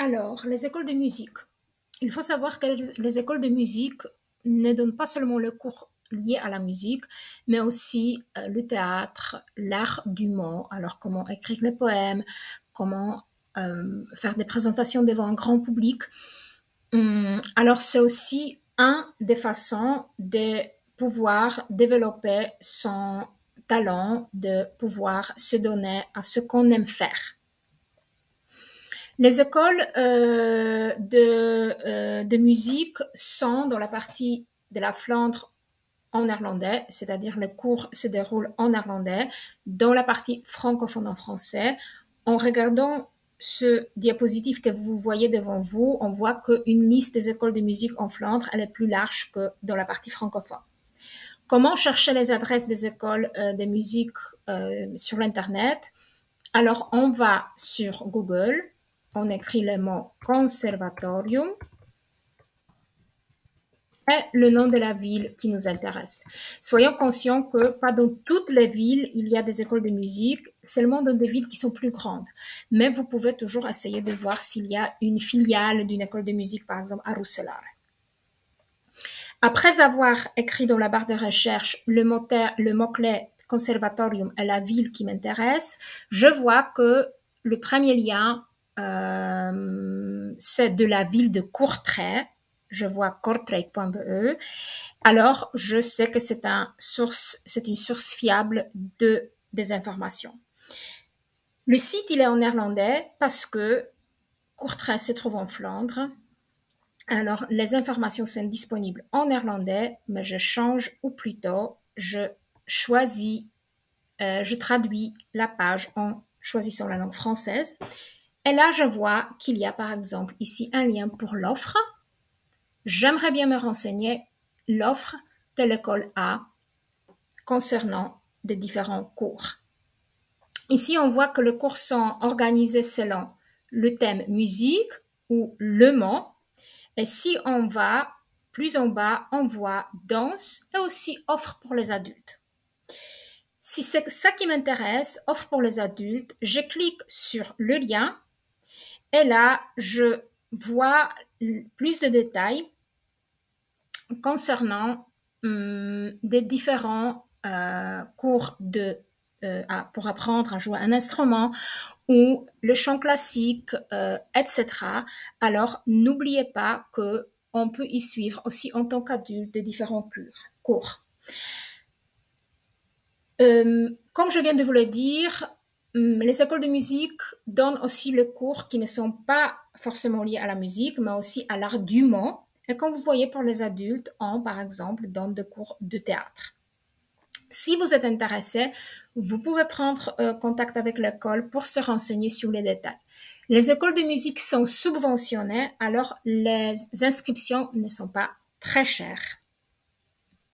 Alors, les écoles de musique. Il faut savoir que les écoles de musique ne donnent pas seulement le cours lié à la musique, mais aussi le théâtre, l'art du mot, alors comment écrire les poèmes, comment faire des présentations devant un grand public. Alors, c'est aussi un des façons de pouvoir développer son talent, de pouvoir se donner à ce qu'on aime faire. Les écoles de musique sont dans la partie de la Flandre en néerlandais, c'est-à-dire les cours se déroulent en néerlandais, dans la partie francophone en français. En regardant ce diapositive que vous voyez devant vous, on voit qu'une liste des écoles de musique en Flandre, elle est plus large que dans la partie francophone. Comment chercher les adresses des écoles de musique sur l'Internet? Alors, on va sur Google, on écrit le mot conservatorium et le nom de la ville qui nous intéresse. Soyons conscients que pas dans toutes les villes il y a des écoles de musique, seulement dans des villes qui sont plus grandes. Mais vous pouvez toujours essayer de voir s'il y a une filiale d'une école de musique, par exemple à Roeselare. Après avoir écrit dans la barre de recherche le mot-clé conservatorium et la ville qui m'intéresse, je vois que le premier lien, c'est de la ville de Courtrai. Je vois kortrijk.be. Alors, je sais que c'est une source fiable des informations. Le site, il est en néerlandais parce que Courtrai se trouve en Flandre. Alors, les informations sont disponibles en néerlandais, mais je change, ou plutôt, je traduis la page en choisissant la langue française. Et là, je vois qu'il y a par exemple ici un lien pour l'offre. J'aimerais bien me renseigner l'offre que l'école a concernant des différents cours. Ici, on voit que les cours sont organisés selon le thème musique ou le mot. Et si on va plus en bas, on voit danse et aussi offre pour les adultes. Si c'est ça qui m'intéresse, offre pour les adultes, je clique sur le lien et là, je vois plus de détails concernant des différents cours pour apprendre à jouer un instrument ou le chant classique, etc. Alors, n'oubliez pas qu'on peut y suivre aussi en tant qu'adulte des différents cours. Comme je viens de vous le dire, les écoles de musique donnent aussi les cours qui ne sont pas forcément liés à la musique, mais aussi à l'art du mot. Et comme vous voyez, pour les adultes, on, par exemple, donne des cours de théâtre. Si vous êtes intéressé, vous pouvez prendre contact avec l'école pour se renseigner sur les détails. Les écoles de musique sont subventionnées, alors les inscriptions ne sont pas très chères.